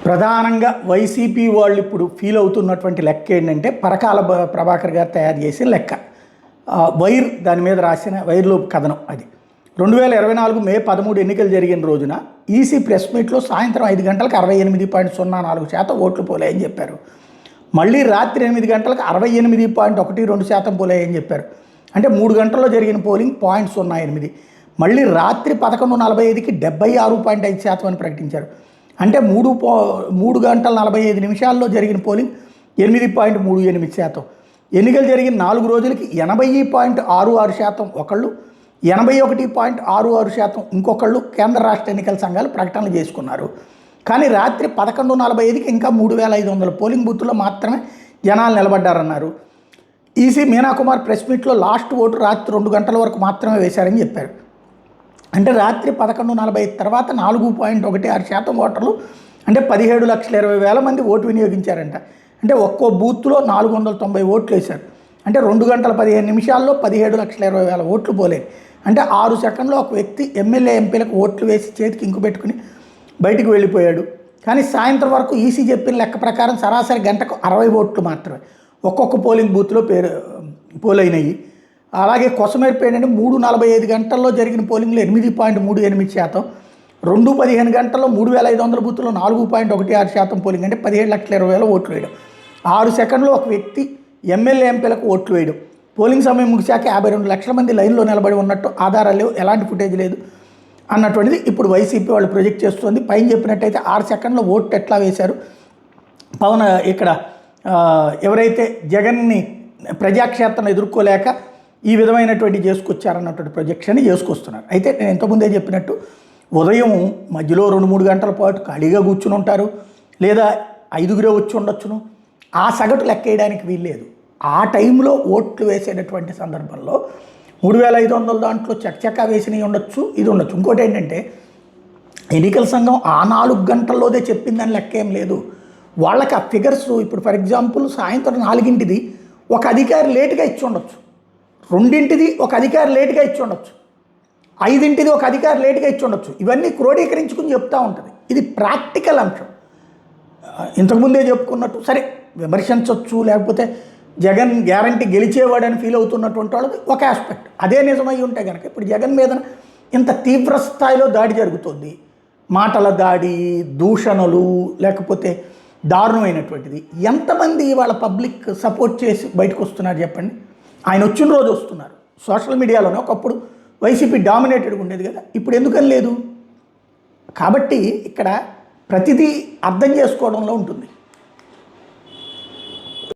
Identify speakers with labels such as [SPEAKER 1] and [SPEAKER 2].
[SPEAKER 1] ప్రధానంగా వైసీపీ వాళ్ళు ఇప్పుడు ఫీల్ అవుతున్నటువంటి లెక్క ఏంటంటే పరకాల ప్రభాకర్ గారు తయారు చేసిన లెక్క. వైర్ దాని మీద రాసిన వైర్లోపు కథనం అది. 2024 మే 13 ఎన్నికలు జరిగిన రోజున ఈసీ ప్రెస్ మీట్లో సాయంత్రం 5 గంటలకు 68.04% ఓట్లు పోలాయని చెప్పారు. మళ్ళీ రాత్రి 8 గంటలకు 68.12% పోలాయని చెప్పారు. అంటే 3 గంటల్లో జరిగిన పోలింగ్ 0.08. మళ్ళీ రాత్రి 11:45కి 76.5% అని ప్రకటించారు. అంటే 3 గంటల 45 నిమిషాల్లో జరిగిన పోలింగ్ 8.38%. ఎన్నికలు జరిగిన 4 రోజులకి 80.66% ఒకళ్ళు, 81.66% ఇంకొకళ్ళు కేంద్ర రాష్ట్ర ఎన్నికల సంఘాలు ప్రకటనలు చేసుకున్నారు. కానీ రాత్రి 11:45కి ఇంకా 3500 పోలింగ్ బూత్లో మాత్రమే జనాలు నిలబడ్డారన్నారు. ఈసీ మీనాకుమార్ ప్రెస్ మీట్లో లాస్ట్ ఓటు రాత్రి 2 గంటల వరకు మాత్రమే వేశారని చెప్పారు. అంటే రాత్రి 11:40 తర్వాత 4.16% ఓటర్లు, అంటే 17,20,000 మంది ఓటు వినియోగించారంట. అంటే ఒక్కో బూత్లో 490 ఓట్లు వేశారు. అంటే 2 గంటల 15 నిమిషాల్లో 17,20,000 ఓట్లు పోలేదు. అంటే 6 సెకండ్లో ఒక వ్యక్తి ఎమ్మెల్యే ఎంపీలకు ఓట్లు వేసి చేతికి ఇంకు పెట్టుకుని బయటికి వెళ్ళిపోయాడు. కానీ సాయంత్రం వరకు ఈసీ చెప్పిన లెక్క ప్రకారం సరాసరి గంటకు 60 ఓట్లు మాత్రమే ఒక్కొక్క పోలింగ్ బూత్లో పోలైనవి. అలాగే కొసమేర్పేటని 3:45 గంటల్లో జరిగిన పోలింగ్లో 8.38%, 2:15 గంటల్లో 3,500 బూత్లో 4.16% పోలింగ్, అంటే 17,20,000 ఓట్లు వేయడం. 6 సెకండ్లో ఒక వ్యక్తి ఎమ్మెల్యే ఎంపీలకు ఓట్లు వేయడం. పోలింగ్ సమయం ముగిశాక 52 లక్షల మంది లైన్లో నిలబడి ఉన్నట్టు ఆధారాలు లేవు, ఎలాంటి ఫుటేజ్ లేదు అన్నటువంటిది ఇప్పుడు వైసీపీ వాళ్ళు ప్రొజెక్ట్ చేస్తుంది. పైన చెప్పినట్టయితే 6 సెకండ్లో ఓట్లు ఎట్లా వేశారు, పవన్ ఇక్కడ ఎవరైతే జగన్ని ప్రజాక్షేత్రం ఎదుర్కోలేక ఈ విధమైనటువంటి చేసుకొచ్చారన్నటువంటి ప్రొజెక్షన్ చేసుకొస్తున్నారు. అయితే నేను ఇంతకుముందే చెప్పినట్టు ఉదయం మధ్యలో 2-3 గంటల పాటు ఖాళీగా కూర్చుని ఉంటారు, లేదా 5గురే వచ్చి ఉండొచ్చును. ఆ సగటు లెక్క వేయడానికి వీల్లేదు. ఆ టైంలో ఓట్లు వేసేటటువంటి సందర్భంలో 3,500 దాంట్లో చకచకా వేసినవి ఉండొచ్చు, ఇది ఉండొచ్చు. ఇంకోటి ఏంటంటే ఎన్నికల సంఘం ఆ 4 గంటల్లోదే చెప్పిందని లెక్క ఏం లేదు. వాళ్ళకి ఆ ఫిగర్స్ ఇప్పుడు ఫర్ ఎగ్జాంపుల్ సాయంత్రం 4ంటిది ఒక అధికారి లేటుగా ఇచ్చి ఉండొచ్చు, 2ంటిది ఒక అధికారి లేటుగా ఇచ్చి ఉండొచ్చు, 5ంటిది ఒక అధికారి లేటుగా ఇచ్చి ఉండొచ్చు. ఇవన్నీ క్రోడీకరించుకుని చెప్తూ ఉంటుంది. ఇది ప్రాక్టికల్ అంశం. ఇంతకుముందే చెప్పుకున్నట్టు సరే విమర్శించవచ్చు, లేకపోతే జగన్ గ్యారంటీ గెలిచేవాడని ఫీల్ అవుతున్నటువంటి వాళ్ళకి ఒక ఆస్పెక్ట్. అదే నిజమై ఉంటే కనుక ఇప్పుడు జగన్ మీద ఇంత తీవ్ర స్థాయిలో దాడి జరుగుతుంది, మాటల దాడి, దూషణలు, లేకపోతే దారుణమైనటువంటిది. ఎంతమంది వాళ్ళ పబ్లిక్ సపోర్ట్ చేసి బయటకు వస్తున్నారు చెప్పండి? ఆయన వచ్చిన రోజు వస్తున్నారు. సోషల్ మీడియాలోనే ఒకప్పుడు వైసీపీ డామినేటెడ్గా ఉండేది కదా, ఇప్పుడు ఎందుకని లేదు? కాబట్టి ఇక్కడ ప్రతిదీ అర్థం చేసుకోవడంలో ఉంటుంది.